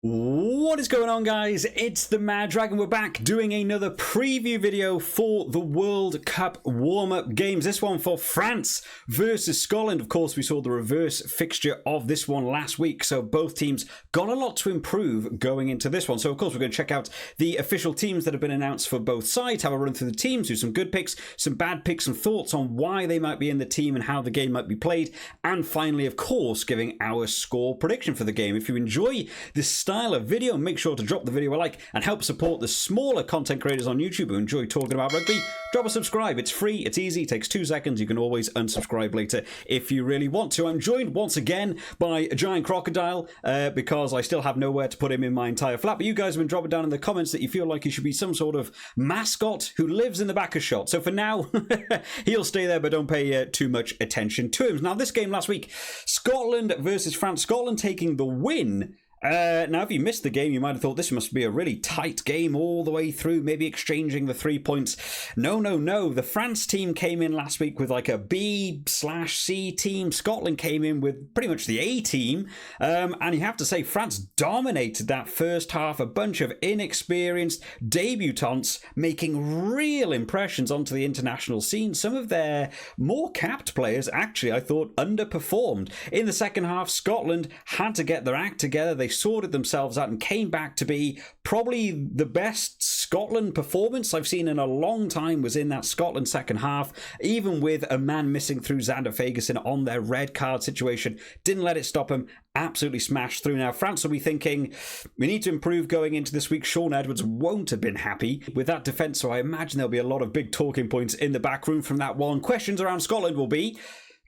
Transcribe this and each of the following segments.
What is going on, guys? It's the Mad Dragon. We're back doing another preview video for the World Cup warm-up games. This one for France versus Scotland. Of course, we saw the reverse fixture of this one last week, so both teams got a lot to improve going into this one. So, of course, we're going to check out the official teams that have been announced for both sides, have a run through the teams, do some good picks, some bad picks, some thoughts on why they might be in the team and how the game might be played, and finally, of course, giving our score prediction for the game. If you enjoy this style of video, make sure to drop the video a like and help support the smaller content creators on YouTube who enjoy talking about rugby. Drop a subscribe. It's free, it's easy, it takes 2 seconds. You can always unsubscribe later if you really want to. I'm joined once again by a giant crocodile because I still have nowhere to put him in my entire flat. But you guys have been dropping down in the comments that you feel like he should be some sort of mascot who lives in the back of shot. So for now, he'll stay there, but don't pay too much attention to him. Now, this game last week, Scotland versus France. Scotland taking the win. Now, if you missed the game, you might have thought this must be a really tight game all the way through, maybe exchanging the 3 points. No. The France team came in last week with like a B/C team. Scotland came in with pretty much the A team. And you have to say, France dominated that first half. A bunch of inexperienced debutants making real impressions onto the international scene. Some of their more capped players, actually, I thought underperformed. In the second half, Scotland had to get their act together. They sorted themselves out and came back to be probably the best Scotland performance I've seen in a long time was in that Scotland second half, even with a man missing through Xander Ferguson on their red card situation. Didn't let it stop him. Absolutely smashed through. Now, France will be thinking, we need to improve going into this week. Shaun Edwards won't have been happy with that defence, so I imagine there'll be a lot of big talking points in the back room from that one. Questions around Scotland will be,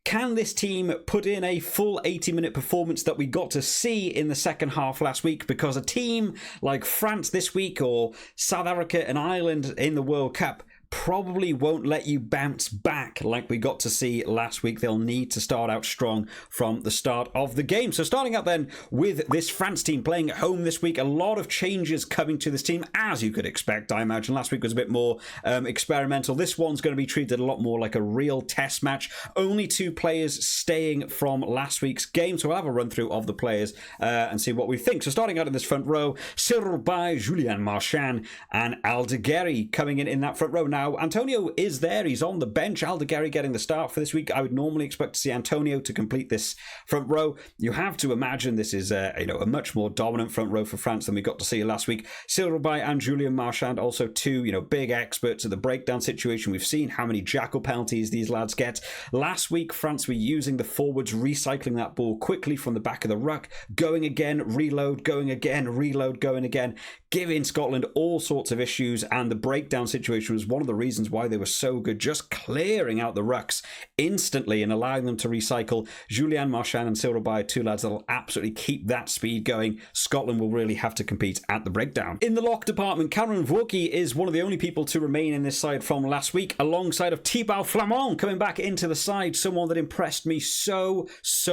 can this team put in a full 80-minute performance that we got to see in the second half last week? Because a team like France this week or South Africa and Ireland in the World Cup probably won't let you bounce back like we got to see last week. They'll need to start out strong from the start of the game. So starting out then with this France team playing at home this week, a lot of changes coming to this team, as you could expect. I imagine last week was a bit more experimental. This one's going to be treated a lot more like a real test match. Only 2 players staying from last week's game. So we'll have a run through of the players and see what we think. So starting out in this front row, Cyril Bay, Julian Marchand and Aldegheri coming in that front row. Now, Antonio is there. He's on the bench. Aldegheri getting the start for this week. I would normally expect to see Antonio to complete this front row. You have to imagine this is a much more dominant front row for France than we got to see last week. Cyril Bay and Julian Marchand, also 2 big experts at the breakdown situation. We've seen how many jackal penalties these lads get. Last week, France were using the forwards, recycling that ball quickly from the back of the ruck, going again, reload, going again, reload, going again, giving Scotland all sorts of issues, and the breakdown situation was one of the reasons why they were so good, just clearing out the rucks instantly and allowing them to recycle. Julian Marchand and Cyril Bay, 2 lads that'll absolutely keep that speed going. Scotland will really have to compete at the breakdown. In the lock department, Cameron Vauquy is one of the only people to remain in this side from last week, alongside of Thibaut Flament coming back into the side, someone that impressed me so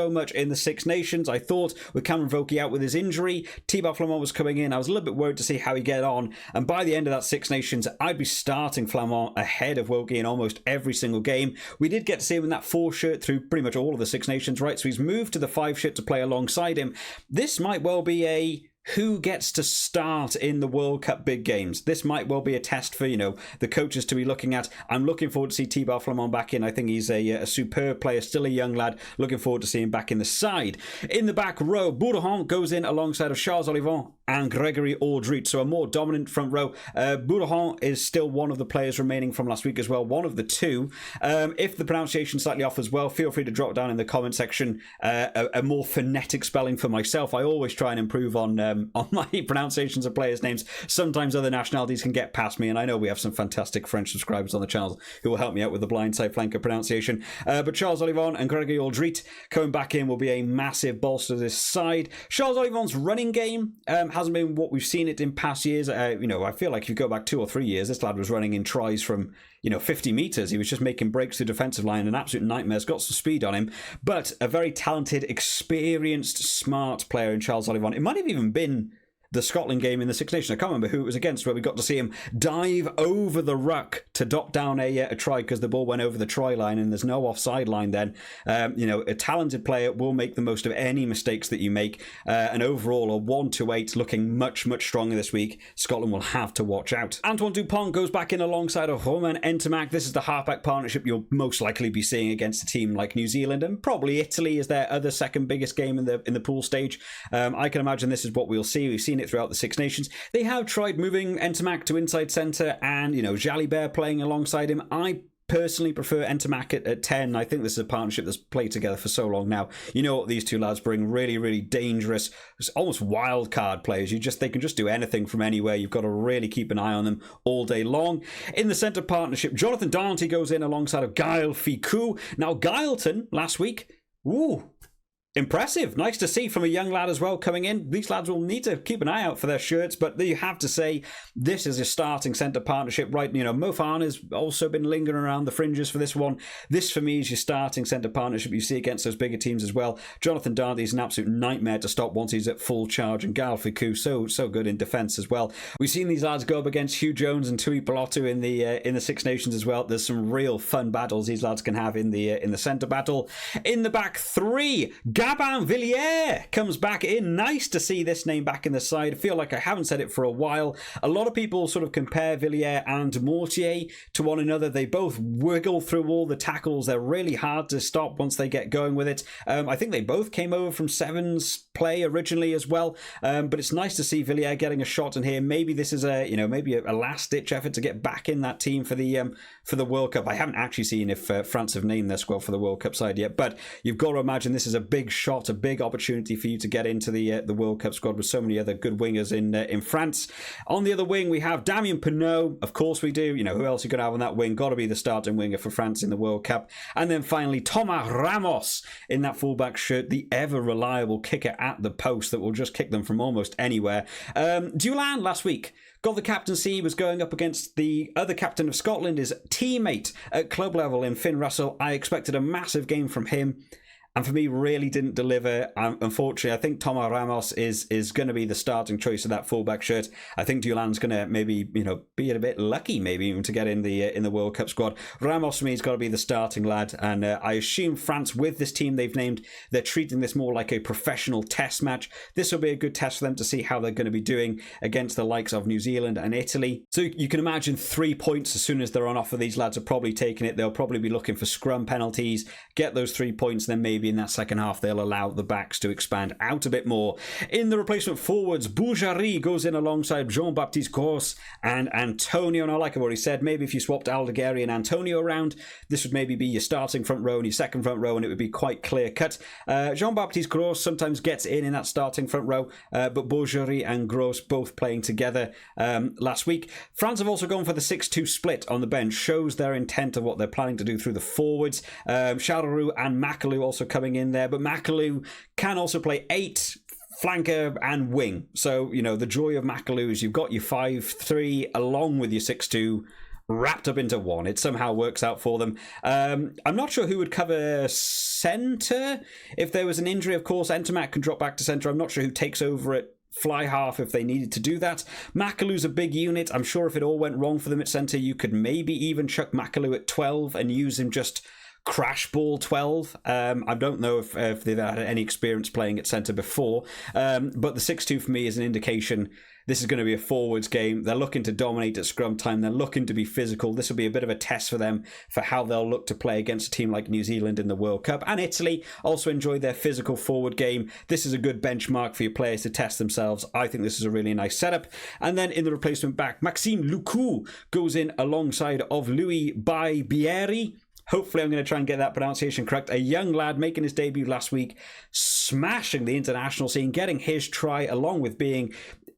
much in the Six Nations. I thought with Cameron Vauquy out with his injury, Thibaut Flament was coming in. I was a little bit worried to see how he get on, and by the end of that Six Nations, I'd be starting Flament ahead of Vauquy in almost every single game. We did get to see him in that 4 shirt through pretty much all of the Six Nations, right? So he's moved to the 5 shirt to play alongside him. This might well be a who gets to start in the World Cup big games. This might well be a test for, the coaches to be looking at. I'm looking forward to see Thibaut Flament back in. I think he's a superb player, still a young lad. Looking forward to seeing him back in the side. In the back row, Bourdain goes in alongside of Charles Olivant and Gregory Aldrit. So a more dominant front row. Bourdain is still one of the players remaining from last week as well, one of the 2. If the pronunciation's slightly off as well, feel free to drop down in the comment section a more phonetic spelling for myself. I always try and improve on my pronunciations of players' names. Sometimes other nationalities can get past me, and I know we have some fantastic French subscribers on the channel who will help me out with the blindside flanker pronunciation. But Charles Olivant and Gregory Aldrit coming back in will be a massive bolster to this side. Charles Olivant's running game hasn't been what we've seen it in past years. I feel like if you go back 2 or 3 years, this lad was running in tries from 50 metres. He was just making breaks through defensive line, an absolute nightmare. He's got some speed on him, but a very talented, experienced, smart player in Charles Olivant. It might have even been the Scotland game in the Six Nations. I can't remember who it was against, where we got to see him dive over the ruck to dot down a try because the ball went over the try line and there's no offside line then. A talented player will make the most of any mistakes that you make. And overall, a 1-8 looking much, much stronger this week. Scotland will have to watch out. Antoine Dupont goes back in alongside of Romain Ntamack. This is the halfback partnership you'll most likely be seeing against a team like New Zealand, and probably Italy is their other second biggest game in the pool stage. I can imagine this is what we'll see. We've seen it throughout the Six Nations. They have tried moving Ntamack to inside centre and, Jalibert playing alongside him. I personally prefer Ntamack at 10. I think this is a partnership that's played together for so long now. You know what these two lads bring, really, really dangerous, almost wild card players. They can just do anything from anywhere. You've got to really keep an eye on them all day long. In the centre partnership, Jonathan Darnty goes in alongside of Gaël Ficou. Now, Gaelton last week, impressive. Nice to see from a young lad as well coming in. These lads will need to keep an eye out for their shirts, but you have to say this is a starting centre partnership, right? Mo Farn has also been lingering around the fringes for this one. This for me is your starting centre partnership you see against those bigger teams as well. Jonathan Darnty is an absolute nightmare to stop once he's at full charge, and Gaël Ficou so good in defence as well. We've seen these lads go up against Hugh Jones and Tui Pelotu in the Six Nations as well. There's some real fun battles these lads can have in the centre battle. In the back three, Gabin Villiers comes back in. Nice to see this name back in the side. I feel like I haven't said it for a while. A lot of people sort of compare Villiers and Mortier to one another. They both wiggle through all the tackles. They're really hard to stop once they get going with it. I think they both came over from Sevens play originally as well. But it's nice to see Villiers getting a shot in here. Maybe this is maybe a last-ditch effort to get back in that team for the World Cup. I haven't actually seen if France have named their squad for the World Cup side yet, but you've got to imagine this is a big shot, a big opportunity for you to get into the World Cup squad with so many other good wingers in France. On the other wing, we have Damien Penaud. Of course we do. Who else are you going to have on that wing? Got to be the starting winger for France in the World Cup. And then finally, Thomas Ramos in that fullback shirt, the ever-reliable kicker at the post that will just kick them from almost anywhere. Dulin last week got the captaincy, was going up against the other captain of Scotland, his teammate at club level in Finn Russell. I expected a massive game from him, and for me, really didn't deliver. Unfortunately, I think Thomas Ramos is going to be the starting choice of that fullback shirt. I think Dulan's going to maybe be a bit lucky, maybe even to get in the World Cup squad. Ramos for me has got to be the starting lad, and I assume France, with this team they've named, they're treating this more like a professional test match. This will be a good test for them to see how they're going to be doing against the likes of New Zealand and Italy. So you can imagine 3 points as soon as they're on offer. These lads are probably taking it. They'll probably be looking for scrum penalties, get those 3 points, then maybe in that second half they'll allow the backs to expand out a bit more. In the replacement forwards, Boujari goes in alongside Jean-Baptiste Gros and Antonio, and I like what he said. Maybe if you swapped Aldegheri and Antonio around, this would maybe be your starting front row and your second front row, and it would be quite clear cut. Jean-Baptiste Gros sometimes gets in that starting front row, but Boujari and Gros both playing together last week. France have also gone for the 6-2 split on the bench, shows their intent of what they're planning to do through the forwards. Charleroi and Macalou also coming in there, but Macalou can also play 8, flanker and wing. So, the joy of Macalou is you've got your 5-3 along with your 6-2 wrapped up into one. It somehow works out for them. I'm not sure who would cover centre if there was an injury. Of course, Ntamack can drop back to centre. I'm not sure who takes over at fly half if they needed to do that. Macalou's a big unit. I'm sure if it all went wrong for them at centre, you could maybe even chuck Macalou at 12 and use him just crash ball 12. I don't know if they've had any experience playing at centre before, but the 6-2 for me is an indication this is going to be a forwards game. They're looking to dominate at scrum time. They're looking to be physical. This will be a bit of a test for them for how they'll look to play against a team like New Zealand in the World Cup. And Italy also enjoy their physical forward game. This is a good benchmark for your players to test themselves. I think this is a really nice setup. And then in the replacement back, Maxime Loucou goes in alongside of Louis Bieri. Hopefully I'm going to try and get that pronunciation correct. A young lad making his debut last week, smashing the international scene, getting his try along with being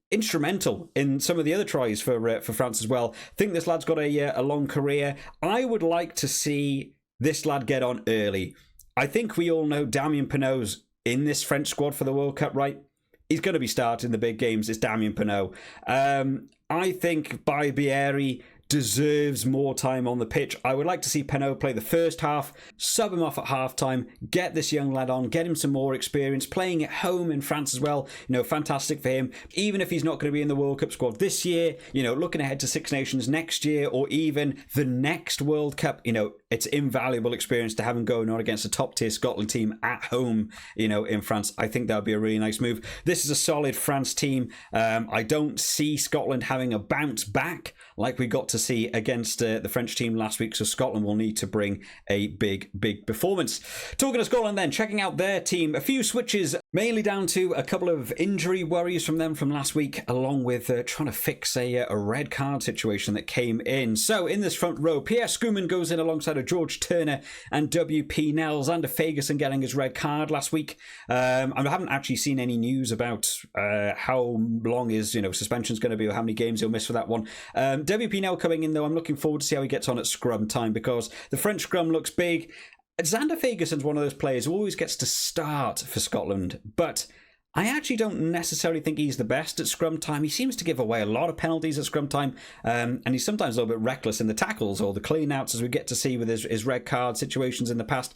instrumental in some of the other tries for France as well. I think this lad's got a long career. I would like to see this lad get on early. I think we all know Damien Penaud's in this French squad for the World Cup, right? He's going to be starting the big games. It's Damien Penaud. I think Bieri deserves more time on the pitch. I would like to see Penaud play the first half, sub him off at halftime, get this young lad on, get him some more experience, playing at home in France as well. Fantastic for him. Even if he's not going to be in the World Cup squad this year, looking ahead to Six Nations next year or even the next World Cup, it's invaluable experience to have him going on against a top tier Scotland team at home, in France. I think that would be a really nice move. This is a solid France team. I don't see Scotland having a bounce back like we got to see against the French team last week, so Scotland will need to bring a big performance. Talking of Scotland then, checking out their team, a few switches, mainly down to a couple of injury worries from them from last week, along with trying to fix a red card situation that came in. So in this front row, Pierre Schoeman goes in alongside of George Turner and WP Nels. Xander Fagerson getting his red card last week. I haven't actually seen any news about how long his suspension's going to be or how many games he'll miss for that one. WP Nell coming in though, I'm looking forward to see how he gets on at scrum time, because the French scrum looks big. Xander Fagerson's one of those players who always gets to start for Scotland, but I actually don't necessarily think he's the best at scrum time. He seems to give away a lot of penalties at scrum time, and he's sometimes a little bit reckless in the tackles or the clean-outs, as we get to see with his red card situations in the past.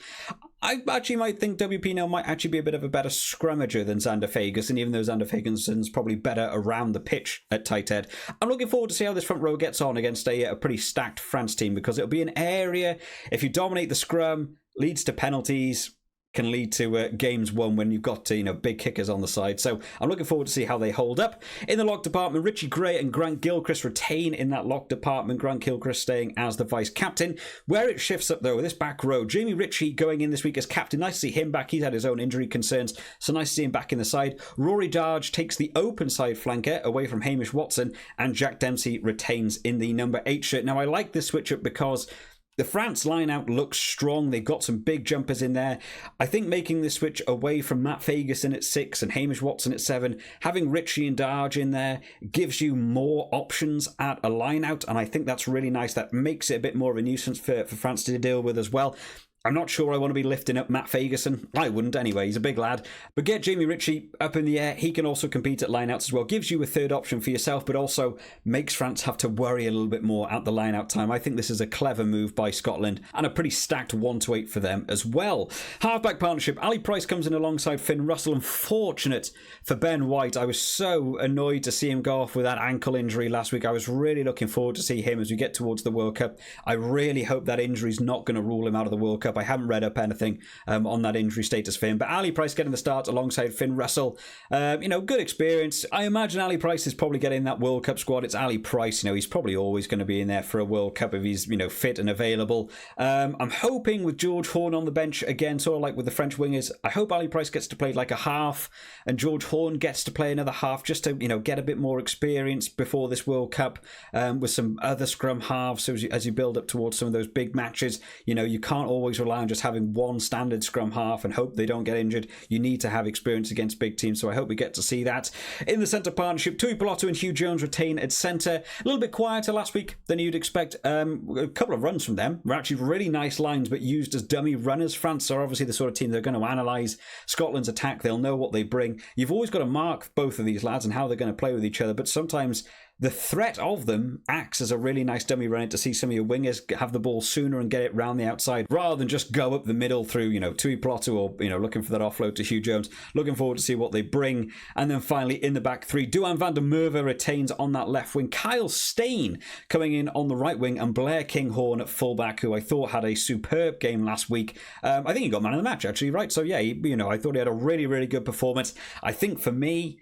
I actually might think WP Nell might actually be a bit of a better scrummager than Xander Fagerson, even though Xander Fagerson's probably better around the pitch at tight head. I'm looking forward to see how this front row gets on against a pretty stacked France team, because it'll be an area, if you dominate the scrum, leads to penalties, can lead to games won when you've got big kickers on the side. So I'm looking forward to see how they hold up. In the lock department, Richie Gray and Grant Gilchrist retain in that lock department. Grant Gilchrist staying as the vice captain. Where it shifts up though, with this back row, Jamie Ritchie going in this week as captain. Nice to see him back. He's had his own injury concerns, so nice to see him back in the side. Rory Darge takes the open side flanker away from Hamish Watson, and Jack Dempsey retains in the number 8 shirt. Now I like this switch up because the France line-out looks strong. They've got some big jumpers in there. I think making the switch away from Matt Fagerson at 6 and Hamish Watson at 7, having Ritchie and Darge in there gives you more options at a line-out, and I think that's really nice. That makes it a bit more of a nuisance for France to deal with as well. I'm not sure I want to be lifting up Matt Fagerson. I wouldn't anyway, he's a big lad. But get Jamie Ritchie up in the air. He can also compete at lineouts as well. Gives you a third option for yourself, but also makes France have to worry a little bit more at the lineout time. I think this is a clever move by Scotland, and a pretty stacked 1-8 for them as well. Halfback partnership, Ali Price comes in alongside Finn Russell. Unfortunate for Ben White. I was so annoyed to see him go off with that ankle injury last week. I was really looking forward to see him as we get towards the World Cup. I really hope that injury's not going to rule him out of the World Cup. I haven't read up anything on that injury status for him, but Ali Price getting the start alongside Finn Russell. Good experience. I imagine Ali Price is probably getting that World Cup squad. It's Ali Price. He's probably always going to be in there for a World Cup if he's fit and available. I'm hoping with George Horn on the bench again, sort of like with the French wingers, I hope Ali Price gets to play like a half and George Horn gets to play another half, just to get a bit more experience before this World Cup, with some other scrum halves. So as you build up towards some of those big matches, you can't always rely on just having one standard scrum half and hope they don't get injured. You need to have experience against big teams, so I hope we get to see that. In the centre partnership, Tui Piloto and Hugh Jones retain at centre. A little bit quieter last week than you'd expect. A couple of runs from them were actually really nice lines, but used as dummy runners. France are obviously the sort of team they're going to analyse Scotland's attack. They'll know what they bring. You've always got to mark both of these lads and how they're going to play with each other, but sometimes the threat of them acts as a really nice dummy runner to see some of your wingers have the ball sooner and get it round the outside, rather than just go up the middle through, Tui Piloto or, looking for that offload to Hugh Jones. Looking forward to see what they bring. And then finally, in the back three, Duhan van der Merwe retains on that left wing. Kyle Steyn coming in on the right wing, and Blair Kinghorn at fullback, who I thought had a superb game last week. I think he got man of the match, actually, right? So, yeah, I thought he had a really, really good performance. I think for me,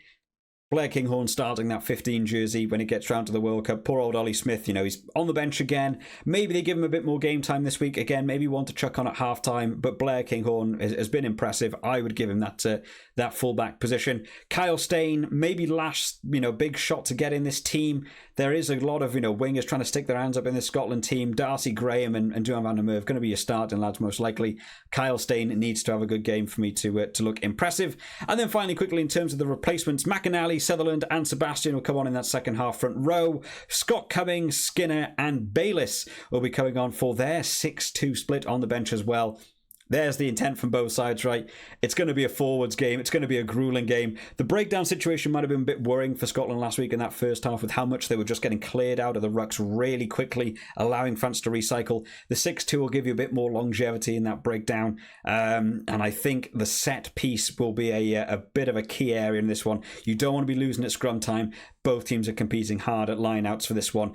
Blair Kinghorn starting that 15 jersey when it gets round to the World Cup. Poor old Ollie Smith, he's on the bench again. Maybe they give him a bit more game time this week. Again, maybe want to chuck on at half time, but Blair Kinghorn has been impressive. I would give him that fullback position. Kyle Steyn, maybe last, big shot to get in this team. There is a lot of, wingers trying to stick their hands up in this Scotland team. Darcy Graham and Duhan van der Merwe going to be your starting lads most likely. Kyle Steyn needs to have a good game for me to look impressive. And then finally, quickly, in terms of the replacements, McAnally, Sutherland and Sebastian will come on in that second half front row. Scott Cummings, Skinner and Bayliss will be coming on for their 6-2 split on the bench as well. There's the intent from both sides, right? It's going to be a forwards game. It's going to be a grueling game. The breakdown situation might have been a bit worrying for Scotland last week in that first half with how much they were just getting cleared out of the rucks really quickly, allowing France to recycle. The 6-2 will give you a bit more longevity in that breakdown. And I think the set piece will be a bit of a key area in this one. You don't want to be losing at scrum time. Both teams are competing hard at line-outs for this one.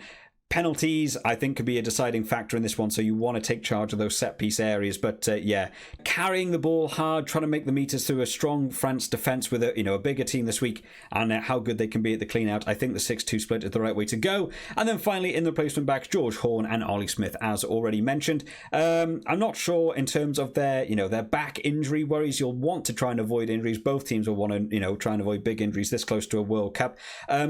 Penalties, I think, could be a deciding factor in this one, so you want to take charge of those set-piece areas. But, yeah, carrying the ball hard, trying to make the meters through a strong France defence with a bigger team this week, and how good they can be at the clean-out. I think the 6-2 split is the right way to go. And then finally, in the replacement backs, George Horn and Ollie Smith, as already mentioned. I'm not sure in terms of their back injury worries. You'll want to try and avoid injuries. Both teams will want to, try and avoid big injuries this close to a World Cup.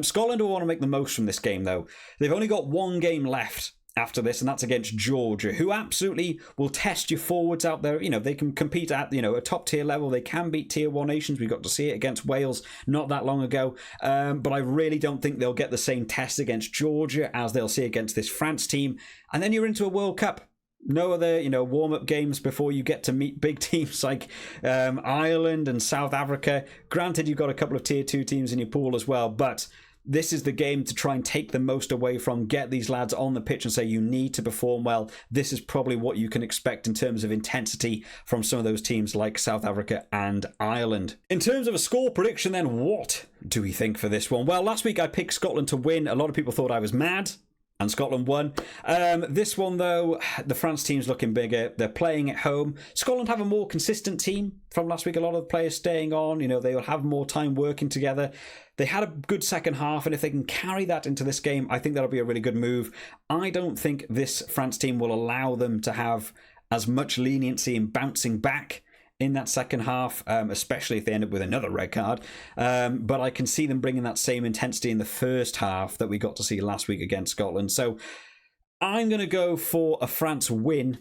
Scotland will want to make the most from this game, though. They've only got one game left after this, and that's against Georgia, who absolutely will test your forwards out there. They can compete at a top tier level. They can beat tier 1 nations. We got to see it against Wales not that long ago, but I really don't think they'll get the same test against Georgia as they'll see against this France team. And then you're into a World Cup. No other, warm-up games before you get to meet big teams like Ireland and South Africa. Granted, you've got a couple of tier 2 teams in your pool as well, but this is the game to try and take the most away from, get these lads on the pitch and say you need to perform well. This is probably what you can expect in terms of intensity from some of those teams like South Africa and Ireland. In terms of a score prediction then, what do we think for this one? Well, last week I picked Scotland to win. A lot of people thought I was mad, and Scotland won. This one, though, the France team's looking bigger. They're playing at home. Scotland have a more consistent team from last week. A lot of the players staying on. They'll have more time working together. They had a good second half, and if they can carry that into this game, I think that'll be a really good move. I don't think this France team will allow them to have as much leniency in bouncing back in that second half, especially if they end up with another red card. But I can see them bringing that same intensity in the first half that we got to see last week against Scotland. So I'm going to go for a France win,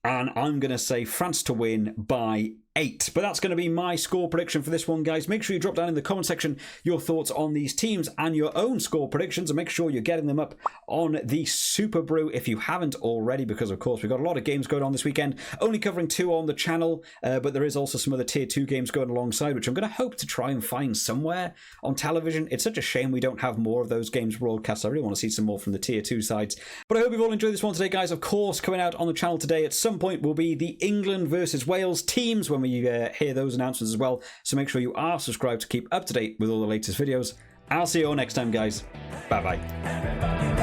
and I'm going to say France to win by 8. But that's going to be my score prediction for this one, guys. Make sure you drop down in the comment section your thoughts on these teams and your own score predictions, and make sure you're getting them up on the Super Brew if you haven't already, because of course we've got a lot of games going on this weekend, only covering 2 on the channel, but there is also some other tier 2 games going alongside, which I'm going to hope to try and find somewhere on television. It's such a shame we don't have more of those games broadcast. I really want to see some more from the tier 2 sides. But I hope you've all enjoyed this one today, guys. Of course, coming out on the channel today at some point will be the England versus Wales teams when we hear those announcements as well. So make sure you are subscribed to keep up to date with all the latest videos. I'll see you all next time, guys. Bye bye.